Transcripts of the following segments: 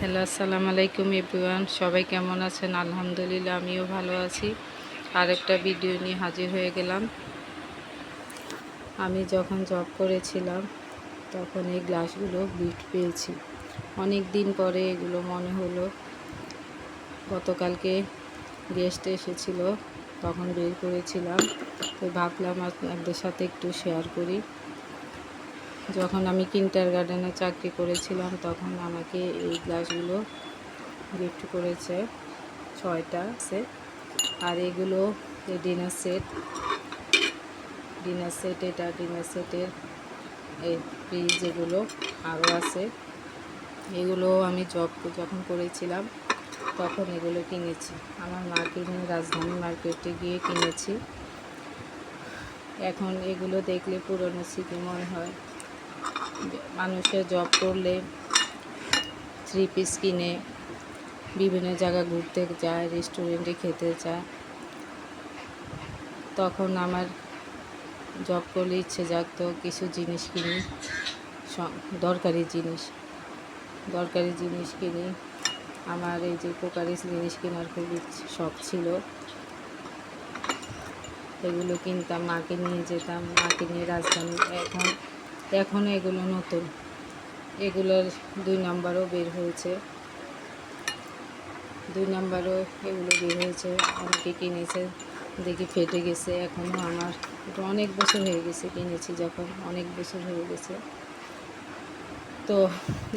Hello, আসসালামু আলাইকুম everyone. সবাই কেমন আছেন? আলহামদুলিল্লাহ, আমিও ভালো আছি। আরেকটা ভিডিও নিয়ে হাজির হয়ে গেলাম। আমি যখন জব করেছিলাম তখন এই গ্লাসগুলো গিফট পেয়েছি। অনেক দিন পরে এগুলো মনে হলো। গতকালকে গেস্ট এসেছিল, তখন বের করেছিলাম, তো ভাবলাম আপনাদের সাথে একটু শেয়ার করি। যখন আমি কিন্ডারগার্টেনে চাকরি করেছিলাম তখন আমাকে এই গ্লাসগুলো গিফট করেছে 6টা সেট। আর এগুলো ডিনার সেট এটা ডিনার সেটের এই ফ্রিজ এগুলো আরও আছে। এগুলো আমি জব যখন করেছিলাম তখন এগুলো কিনেছি, আমার মাকে নিয়ে রাজধানী মার্কেটে গিয়ে কিনেছি। এখন এগুলো দেখলে পুরনো স্মৃতি মনে হয়। মানুষের জব করলে 3 পিস কিনে বিভিন্ন জায়গা ঘুরতে যায়, রেস্টুরেন্টে খেতে যায়। তখন আমার জব করলে ইচ্ছে জাগতো কিছু জিনিস কিনি, দরকারি জিনিস কিনি। আমার এই যে কুকারিস জিনিস কেনার খুবই শখ ছিল। এগুলো কিনতাম, মাকে নিয়ে যেতাম, মাকে নিয়ে রাজধানী। এখন এগুলো নতুন, এগুলোর 2 নাম্বারও বের হয়েছে, এগুলো বের হয়েছে। অনেকে কিনেছে, দেখি ফেটে গেছে। এখনও আমার এটা অনেক বছর হয়ে গেছে, কিনেছি যখন অনেক বছর হয়ে গেছে। তো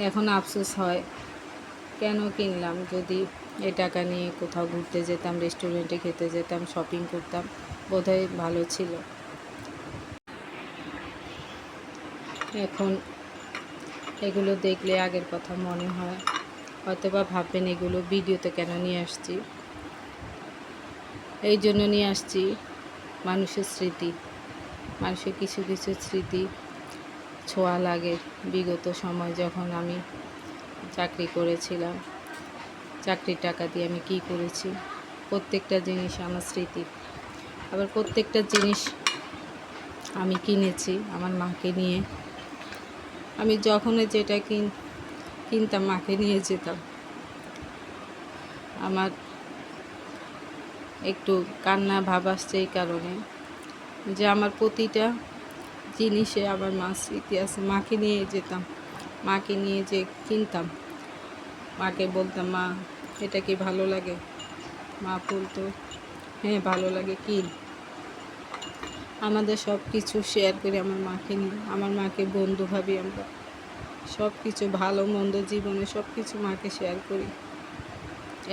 এখন আফসোস হয় কেন কিনলাম। যদি এই টাকা নিয়ে কোথাও ঘুরতে যেতাম, রেস্টুরেন্টে খেতে যেতাম, শপিং করতাম, বোধহয় ভালো ছিল। এখন এগুলো দেখলে আগের কথা মনে হয়। হয়তো বা ভাববেন এগুলো ভিডিওতে কেন নিয়ে আসছি। এই জন্য নিয়ে আসছি, মানুষের কিছু কিছু স্মৃতি ছোঁয়া লাগে। বিগত সময় যখন আমি চাকরি করেছিলাম, চাকরির টাকা দিয়ে আমি কী করেছি, প্রত্যেকটা জিনিস আমার স্মৃতি। আবার প্রত্যেকটা জিনিস আমি কিনেছি আমার মাকে নিয়ে। আমি যখনই যেটা কিনতাম মাকে নিয়ে যেতাম। আমার একটু কান্না ভাব আসছে এই কারণে যে আমার প্রতিটা জিনিসে আমার মার স্মৃতি আছে। মাকে নিয়ে যেতাম, মাকে নিয়ে যে কিনতাম, মাকে বলতাম, মা এটা কি ভালো লাগে? মা বলতো, হ্যাঁ ভালো লাগে, কিন। আমাদের সব কিছু শেয়ার করি আমার মাকে নিয়ে। আমার মাকে বন্ধু ভাবি আমরা। সব কিছু ভালো মন্দ জীবনে সব কিছু মাকে শেয়ার করি,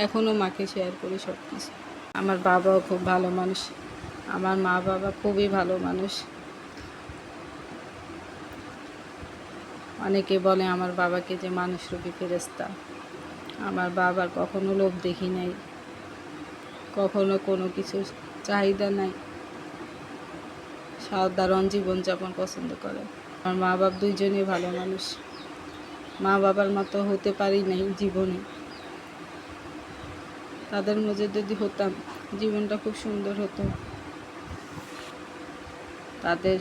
এখনও মাকে শেয়ার করি সব কিছু। আমার বাবাও খুব ভালো মানুষ, আমার মা বাবা খুবই ভালো মানুষ। অনেকে বলে আমার বাবাকে যে মানুষ রূপী ফেরেশতা। আমার বাবার কখনো লোভ দেখি নাই, কখনো কোনো কিছু চাহিদা নাই, সাধারণ জীবনযাপন পছন্দ করে। আমার মা বাবা দুইজনই ভালো মানুষ। মা বাবার মতো হতে পারি নাই জীবনে। তাদের মধ্যে যদি হতাম জীবনটা খুব সুন্দর হতো। তাদের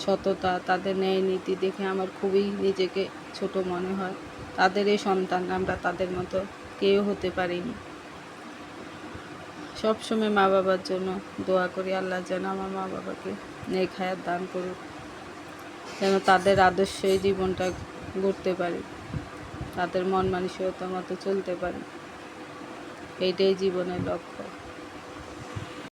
সততা, তাদের ন্যায় নীতি দেখে আমার খুবই নিজেকে ছোট মনে হয়। তাদের এই সন্তান, আমরা তাদের মতো কেউ হতে পারিনি। সবসময় মা বাবার জন্য দোয়া করি, আল্লাহ যেন আমার মা বাবাকে নেক হায়াত দান করুক, যেন তাদের আদর্শে জীবনটা গড়তে পারি, তাদের মন মানসিকতার মতো চলতে পারি। এইটাই জীবনের লক্ষ্য।